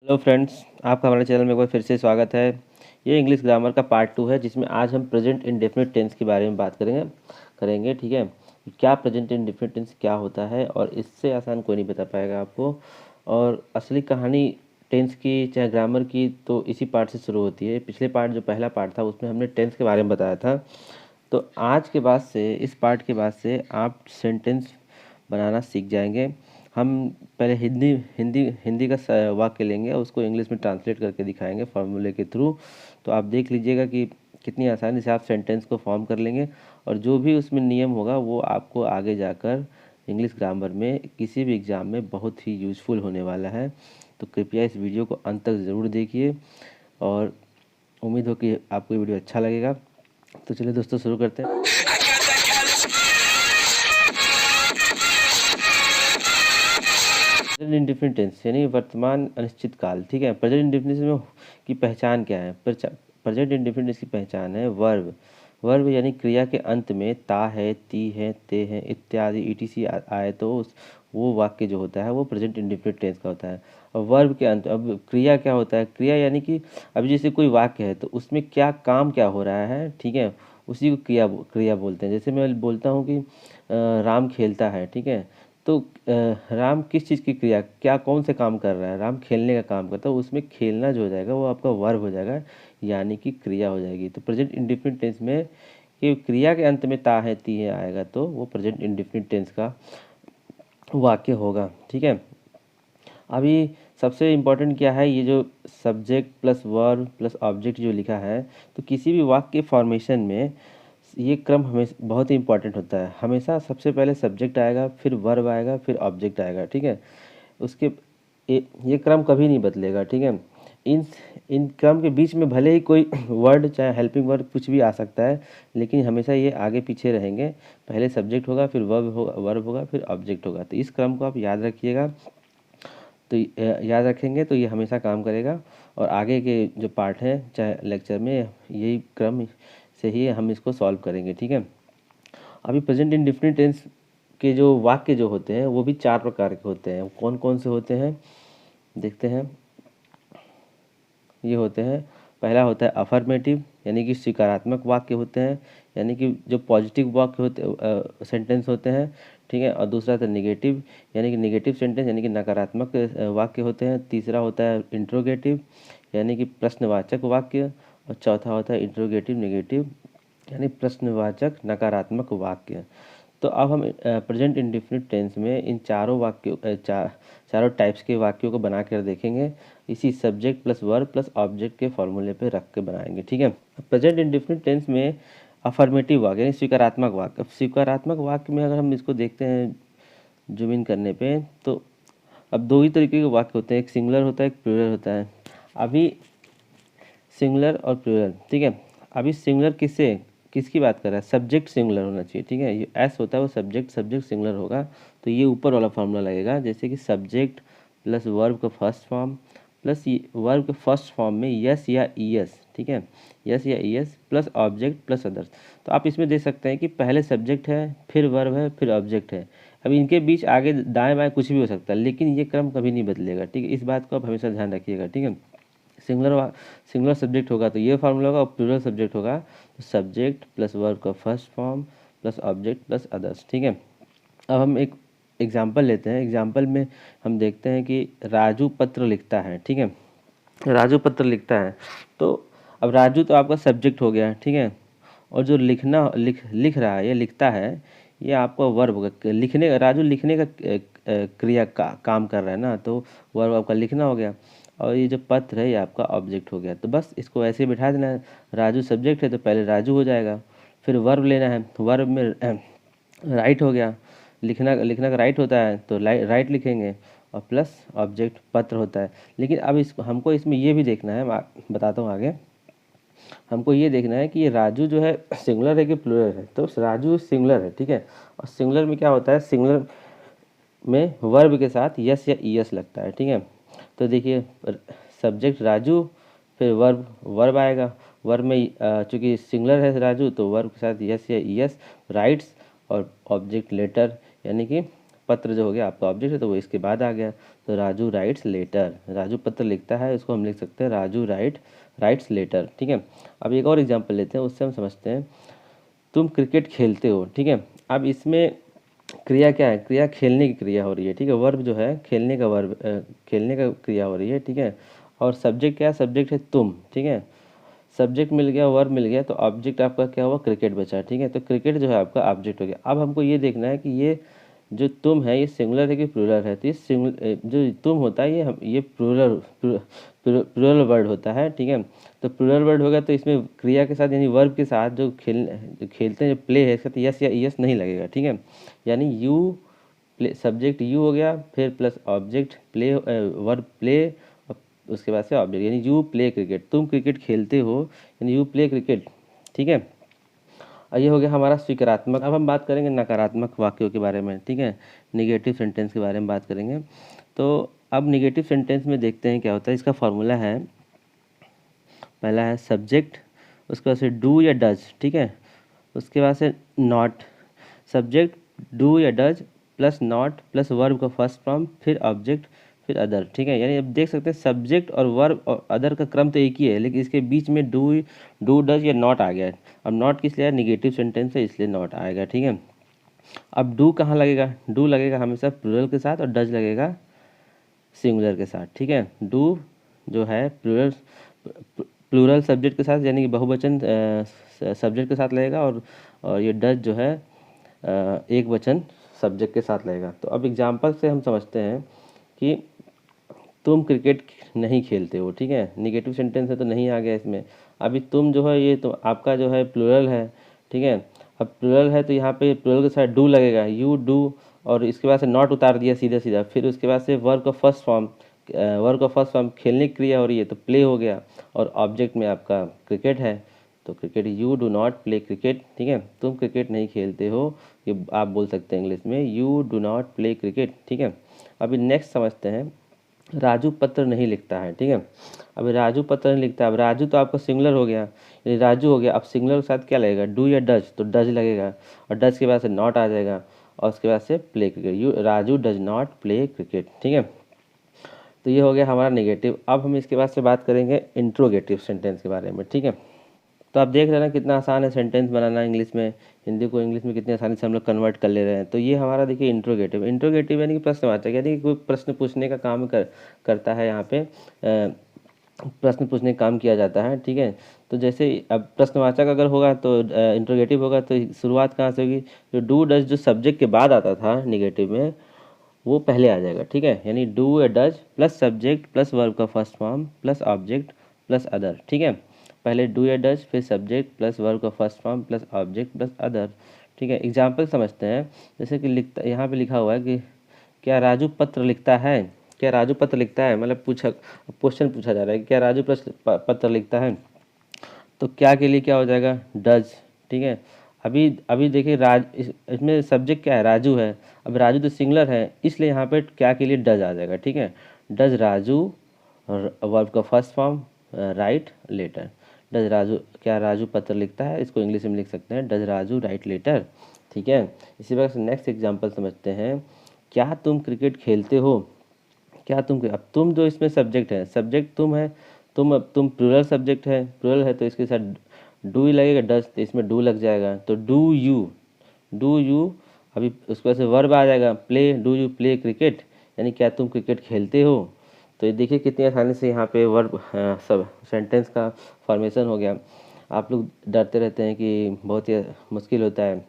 Hello friends, आपका हमारे channel में एक बार फिर से स्वागत है। ये इंग्लिश ग्रामर का पार्ट 2 है, जिसमें आज हम प्रेजेंट इंडेफिनिट टेंस के बारे में बात करेंगे। ठीक है, क्या प्रेजेंट इंडेफिनिट टेंस क्या होता है, और इससे आसान कोई नहीं बता पाएगा आपको। और असली कहानी टेंस की चाहे ग्रामर की तो इसी पार्ट से शुरू होती है। पिछले पार्ट जो पहला पार्ट था उसमें हमने टेंस के बारे में बताया था। तो आज के बाद से, इस पार्ट के बाद से आप सेंटेंस बनाना सीख जाएंगे। हम पहले हिंदी हिंदी हिंदी का वाक्य लेंगे और उसको इंग्लिश में ट्रांसलेट करके दिखाएंगे फार्मूले के थ्रू। तो आप देख लीजिएगा कि कितनी आसानी से आप सेंटेंस को फॉर्म कर लेंगे, और जो भी उसमें नियम होगा वो आपको आगे जाकर इंग्लिश ग्रामर में किसी भी एग्ज़ाम में बहुत ही यूज़फुल होने वाला है। तो कृपया इस वीडियो को अंत तक ज़रूर देखिए, और उम्मीद हो कि आपको ये वीडियो अच्छा लगेगा। तो चलिए दोस्तों, शुरू करते हैं। प्रेजेंट इंडेफिनिट टेंस यानी वर्तमान अनिश्चित काल। ठीक है, प्रेजेंट इंडेफिनिट में की पहचान क्या है? प्रेजेंट इंडेफिनिट की पहचान है वर्ब। वर्ब यानी क्रिया के अंत में ता है, ती है, ते है इत्यादि ईटीसी आए तो वो वाक्य जो होता है वो प्रेजेंट इंडेफिनिट टेंस का होता है। और वर्ब के अंत, अब क्रिया क्या होता है? क्रिया यानी कि अब जैसे कोई वाक्य है तो उसमें क्या काम क्या हो रहा है, ठीक है, उसी को क्रिया क्रिया बोलते हैं। जैसे मैं बोलता हूँ कि राम खेलता है, ठीक है, तो राम किस चीज़ की क्रिया, क्या कौन से काम कर रहा है? राम खेलने का काम करता है, उसमें खेलना जो हो जाएगा वो आपका वर्ब हो जाएगा, यानी कि क्रिया हो जाएगी। तो प्रेजेंट इंडेफिनिट टेंस में कि क्रिया के अंत में ता है, ती है आएगा तो वो प्रेजेंट इंडेफिनिट टेंस का वाक्य होगा। ठीक है, अभी सबसे इम्पोर्टेंट क्या है, ये जो subject plus verb plus object जो लिखा है, तो किसी भी वाक्य फॉर्मेशन में ये क्रम हमेशा बहुत ही इंपॉर्टेंट होता है। हमेशा सबसे पहले सब्जेक्ट आएगा, फिर वर्ब आएगा, फिर ऑब्जेक्ट आएगा। ठीक है, उसके ये क्रम कभी नहीं बदलेगा। ठीक है, इन इन क्रम के बीच में भले ही कोई वर्ड चाहे हेल्पिंग वर्ड कुछ भी आ सकता है, लेकिन हमेशा ये आगे पीछे रहेंगे। पहले सब्जेक्ट होगा, फिर वर्ब होगा, फिर ऑब्जेक्ट होगा। तो इस क्रम को आप याद रखिएगा। तो याद रखेंगे तो ये हमेशा काम करेगा, और आगे के जो पार्ट हैं चाहे लेक्चर में यही क्रम से ही हम इसको सॉल्व करेंगे। ठीक है, अभी प्रेजेंट इंडेफिनिट टेंस के जो वाक्य जो होते हैं वो भी 4 प्रकार के होते हैं। कौन कौन से होते हैं देखते हैं। ये होते हैं, पहला होता है अफर्मेटिव यानी कि सकारात्मक वाक्य होते हैं, यानी कि जो पॉजिटिव वाक्य होते सेंटेंस होते हैं। ठीक है, और दूसरा होता है निगेटिव यानी कि निगेटिव सेंटेंस यानी कि नकारात्मक वाक्य होते हैं। तीसरा होता है इंट्रोगेटिव यानी कि प्रश्नवाचक वाक्य, और चौथा होता है इंट्रोगेटिव नेगेटिव यानी प्रश्नवाचक नकारात्मक वाक्य। तो अब हम प्रेजेंट इंडेफिनिट टेंस में इन चारों वाक्यों चारों टाइप्स के वाक्यों को बना कर देखेंगे, इसी subject plus verb plus object के फॉर्मूले पे रख के बनाएंगे। ठीक है, प्रेजेंट इंडेफिनिट टेंस में अफर्मेटिव वाक्य यानी सकारात्मक वाक्य। अब सकारात्मक वाक्य में अगर हम इसको देखते हैं जूम इन करने पे, तो अब दो ही तरीके के वाक्य होते हैं, एक सिंगुलर होता है, एक प्लूरल होता है। अभी सिंगुलर और प्लूरल, ठीक है, अभी सिंगुलर किसकी बात कर रहा है? सब्जेक्ट सिंगुलर होना चाहिए। ठीक है, ये एस होता है वो सब्जेक्ट सिंगुलर होगा, तो ये ऊपर वाला फॉर्मूला लगेगा, जैसे कि सब्जेक्ट प्लस वर्ब का फर्स्ट फॉर्म प्लस वर्ब के फर्स्ट फॉर्म में यस या ई एस। ठीक है, यस या E S plus object plus others. तो आप इसमें देख सकते हैं कि पहले सब्जेक्ट है, फिर वर्ब है, फिर ऑब्जेक्ट है। अब इनके बीच आगे दाएं बाएं कुछ भी हो सकता है, लेकिन ये क्रम कभी नहीं बदलेगा। ठीक है, इस बात को आप हमेशा ध्यान रखिएगा। ठीक है, सिंगुलर सब्जेक्ट होगा तो ये फार्मूला होगा, और प्लूरल सब्जेक्ट होगा तो सब्जेक्ट प्लस वर्ब का first form plus object plus others. ठीक है, अब हम एक एग्जाम्पल लेते हैं। एग्जाम्पल में हम देखते हैं कि राजू पत्र लिखता है। ठीक है, राजू पत्र लिखता है, तो अब राजू तो आपका सब्जेक्ट हो गया। ठीक है, और जो लिख रहा है, ये लिखता है, ये आपका वर्ब होगा। लिखने, राजू लिखने का क्रिया काम कर रहा है ना, तो वर्ब आपका लिखना हो गया, और ये जो पत्र है ये आपका ऑब्जेक्ट हो गया। तो बस इसको ऐसे ही बिठा देना है। राजू सब्जेक्ट है तो पहले राजू हो जाएगा, फिर वर्ब लेना है, वर्ब में राइट हो गया, लिखना लिखना का राइट होता है तो राइट लिखेंगे, और प्लस ऑब्जेक्ट पत्र होता है। लेकिन अब हमको इसमें ये भी देखना है, मैं बताता हूँ आगे। हमको ये देखना है कि ये राजू जो है सिंगुलर है कि प्लूरल है। तो राजू सिंगुलर है। ठीक है, और सिंगुलर में क्या होता है, सिंगुलर में वर्ब के साथ यस या ई एस लगता है। ठीक है, तो देखिए सब्जेक्ट राजू, फिर वर्ब आएगा। वर्ब में चूँकि सिंगुलर है राजू तो वर्ब के साथ यस या ई एस, राइट्स, और ऑब्जेक्ट लेटर यानी कि पत्र जो हो गया आपका ऑब्जेक्ट है, तो वो इसके बाद आ गया। तो राजू राइट्स लेटर, राजू पत्र लिखता है, इसको हम लिख सकते हैं राजू राइट्स लेटर। ठीक है, अब एक और एग्जांपल लेते हैं, उससे हम समझते हैं। तुम क्रिकेट खेलते हो। ठीक है, अब इसमें क्रिया क्या है? क्रिया खेलने की क्रिया हो रही है। ठीक है, वर्ब जो है खेलने का वर्ब, खेलने का क्रिया हो रही है। ठीक है, और सब्जेक्ट क्या है? सब्जेक्ट है तुम। ठीक है, सब्जेक्ट मिल गया, वर्ब मिल गया, तो ऑब्जेक्ट आपका क्या हुआ? क्रिकेट बचा। ठीक है, तो क्रिकेट जो है आपका ऑब्जेक्ट हो गया। अब हमको ये देखना है कि ये जो तुम है ये सिंगुलर है कि प्लूरल है। तो ये जो तुम होता है ये प्लूरल वर्ड होता है। ठीक है, तो प्लूरल वर्ड होगा तो इसमें क्रिया के साथ यानी वर्ब के साथ जो खेलते हैं, जो प्ले है, इसका तो यस या यस नहीं लगेगा। ठीक है, यानी यू प्ले, सब्जेक्ट यू हो गया, फिर plus object play, verb play, उसके बाद से ऑब्जेक्ट, यानी यू प्ले क्रिकेट, तुम क्रिकेट खेलते हो, यानी यू प्ले क्रिकेट। ठीक है, और ये हो गया हमारा स्वीकारात्मक। अब हम बात करेंगे नकारात्मक वाक्यों के बारे में। ठीक है, निगेटिव सेंटेंस के बारे में बात करेंगे। तो अब निगेटिव सेंटेंस में देखते हैं क्या होता है। इसका फॉर्मूला है, पहला है सब्जेक्ट, उसके बाद से डू या डज। ठीक है, उसके बाद से नॉट, सब्जेक्ट डू या does plus not plus verb का फर्स्ट फॉर्म, फिर ऑब्जेक्ट, फिर अदर। ठीक है, यानी अब देख सकते हैं सब्जेक्ट और वर्ब और अदर का क्रम तो एक ही है, लेकिन इसके बीच में डू डज या नॉट आ गया है। अब नॉट किस लिए? निगेटिव सेंटेंस है इसलिए नॉट आएगा। ठीक है, अब डू कहाँ लगेगा? डू लगेगा हमेशा प्लूरल के साथ और डज लगेगा सिंगुलर के साथ। ठीक है, डू जो है प्लूरल सब्जेक्ट के साथ यानी कि बहुवचन सब्जेक्ट के साथ लगेगा, और ये डज जो है एक वचन सब्जेक्ट के साथ लगेगा। तो अब एग्जाम्पल से हम समझते हैं कि तुम क्रिकेट नहीं खेलते हो। ठीक है, निगेटिव सेंटेंस है तो नहीं आ गया इसमें। अभी तुम जो है ये तो आपका जो है प्लूरल है। ठीक है, अब प्लूरल है तो यहाँ पे प्लूरल के साथ डू लगेगा, यू डू, और इसके बाद से नॉट उतार दिया सीधा सीधा, फिर उसके बाद से वर्ब का फर्स्ट फॉर्म, वर्ब का फर्स्ट फॉर्म खेलने की क्रिया हो रही है तो प्ले हो गया, और ऑब्जेक्ट में आपका क्रिकेट है, तो cricket, you do not play cricket. ठीक है, तुम क्रिकेट नहीं खेलते हो, ये आप बोल सकते हैं इंग्लिश में, you do not play cricket. ठीक है, अभी नेक्स्ट समझते हैं, राजू पत्र नहीं लिखता है। ठीक है, अब राजू पत्र नहीं लिखता, अब राजू तो आपका सिंगुलर हो गया, यानी राजू हो गया। अब सिंगुलर के साथ क्या लगेगा? डू या डज, तो डज लगेगा, और डज के बाद से नॉट आ जाएगा, और उसके बाद से play cricket, you Raju does not play cricket. ठीक है, तो ये हो गया हमारा नेगेटिव। अब हम इसके बाद से बात करेंगे इंट्रोगेटिव सेंटेंस के बारे में। ठीक है, तो आप देख रहे हैं ना कितना आसान है सेंटेंस बनाना इंग्लिश में, हिंदी को इंग्लिश में कितनी आसानी से हम लोग कन्वर्ट कर ले रहे हैं। तो ये हमारा देखिए इंट्रोगेटिव यानी कि प्रश्नवाचक, यानी कि कोई प्रश्न पूछने का काम करता है यहाँ पे, प्रश्न पूछने का काम किया जाता है। ठीक है, तो जैसे अब प्रश्नवाचक अगर होगा तो इंट्रोगेटिव होगा, तो शुरुआत कहाँ से होगी? जो डू डज जो सब्जेक्ट के बाद आता था निगेटिव में, वो पहले आ जाएगा। ठीक है, यानी डू या does plus subject plus verb का first form plus object plus other. ठीक है, पहले डू या डज, फिर सब्जेक्ट प्लस वर्ब का first form plus object plus other. ठीक है, एग्जाम्पल समझते हैं। जैसे कि लिखता, यहाँ पे लिखा हुआ है कि क्या राजू पत्र लिखता है? क्या राजू पत्र लिखता है, मतलब क्वेश्चन पूछा जा रहा है कि क्या राजू पत्र लिखता है, तो क्या के लिए क्या हो जाएगा? डज। ठीक है, अभी अभी देखिए इसमें सब्जेक्ट क्या है? राजू है। अब राजू तो सिंगुलर है, इसलिए यहाँ पे क्या के लिए डज आ जाएगा। ठीक है, डज राजू, वर्ब का first form, write letter. Does Raju, क्या राजू पत्र लिखता है, इसको इंग्लिश में लिख सकते हैं डज राजू राइट लेटर। ठीक है, इसी वजह से नेक्स्ट एग्जाम्पल समझते हैं। क्या तुम क्रिकेट खेलते हो? क्या तुम, अब तुम जो इसमें सब्जेक्ट है, सब्जेक्ट तुम है, अब तुम प्लूरल सब्जेक्ट है, प्लूरल है तो इसके साथ डू ही लगेगा, डज तो इसमें डू लग जाएगा, तो डू यू। अभी उसके बाद से वर्ब आ जाएगा play, do you play cricket, यानी क्या तुम क्रिकेट खेलते हो। तो ये देखिए कितनी आसानी से यहाँ पे वर्ब सब सेंटेंस का फॉर्मेशन हो गया। आप लोग डरते रहते हैं कि बहुत ही मुश्किल होता है,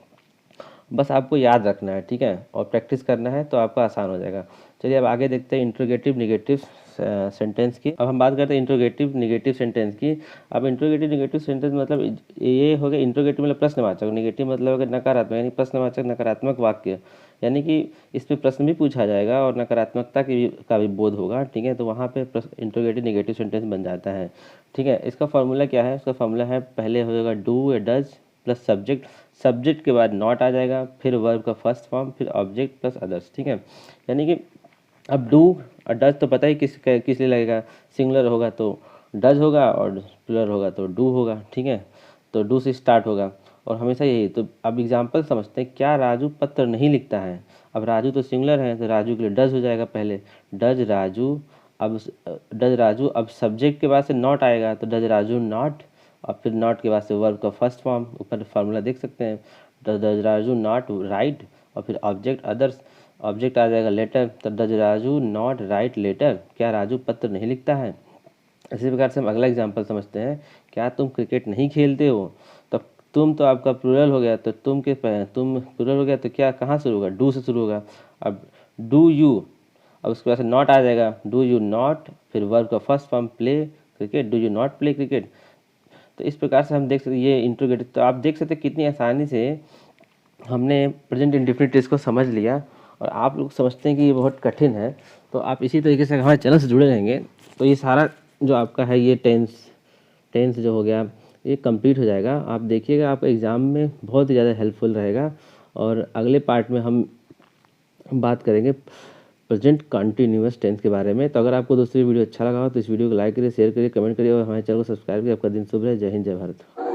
बस आपको याद रखना है। ठीक है, और प्रैक्टिस करना है तो आपका आसान हो जाएगा। चलिए अब आगे देखते हैं इंट्रोगेटिव निगेटिव सेंटेंस की। अब हम बात करते हैं इंट्रोगेटिव निगेटिव सेंटेंस की। अब इंट्रोगेटिव निगेटिव सेंटेंस मतलब ये हो गया, इंट्रोगेटिव मतलब प्रश्नवाचक, निगेटिव मतलब अगर नकारात्मक, यानी प्रश्नवाचक नकारात्मक वाक्य, यानी कि इसमें प्रश्न भी पूछा जाएगा और नकारात्मकता का भी बोध होगा। ठीक है, तो वहाँ पे इंट्रोगेटिव निगेटिव सेंटेंस बन जाता है। ठीक है, इसका फॉर्मूला क्या है? इसका फॉर्मूला है, पहले हो जाएगा डू या डज प्लस सब्जेक्ट, सब्जेक्ट के बाद नॉट आ जाएगा, फिर वर्ब का फर्स्ट फॉर्म, फिर ऑब्जेक्ट प्लस अदर्स। ठीक है, यानी कि अब डू और डज तो पता ही किस लिए लगेगा, सिंगुलर होगा तो डज होगा और प्लूरल होगा तो डू होगा। ठीक है, तो डू से स्टार्ट होगा और हमेशा यही। तो अब एग्जाम्पल समझते हैं, क्या राजू पत्र नहीं लिखता है? अब राजू तो सिंगुलर है तो राजू के लिए डज हो जाएगा पहले, डज राजू। अब डज राजू, अब सब्जेक्ट के बाद से नॉट आएगा तो डज राजू नॉट, और फिर नॉट के बाद से वर्ब का फर्स्ट फॉर्म, ऊपर फार्मूला देख सकते हैं, डज राजू नॉट राइट, और फिर ऑब्जेक्ट अदर्स, ऑब्जेक्ट आ जाएगा लेटर, तो does Raju not write letter, क्या राजू पत्र नहीं लिखता है। इसी प्रकार से हम अगला एग्जाम्पल समझते हैं, क्या तुम क्रिकेट नहीं खेलते हो, तो तुम तो आपका प्लूरल हो गया, तो तुम प्लूरल हो गया तो क्या कहाँ शुरू होगा, डू से शुरू होगा। अब डू यू, अब उसके बाद से नॉट आ जाएगा, डू यू नॉट, फिर वर्ब का first form play cricket, do you not play cricket. तो इस प्रकार से हम देख सकते ये इंट्रोगेटिव, तो आप देख सकते कितनी आसानी से हमने प्रेजेंट इंडेफिनिट टेंस को समझ लिया, और आप लोग समझते हैं कि ये बहुत कठिन है, तो आप इसी तरीके से हमारे चैनल से जुड़े रहेंगे तो ये सारा जो आपका है ये टेंस जो हो गया ये कंप्लीट हो जाएगा। आप देखिएगा आप एग्ज़ाम में बहुत ही ज़्यादा हेल्पफुल रहेगा। और अगले पार्ट में हम बात करेंगे प्रेजेंट कंटिन्यूअस टेंस के बारे में। तो अगर आपको दोस्तों वीडियो अच्छा लगा हो तो इस वीडियो को लाइक करिए, शेयर करिए, कमेंट करिए और हमारे चैनल को सब्सक्राइब करिए। आपका दिन शुभ रहे। जय हिंद, जय भारत।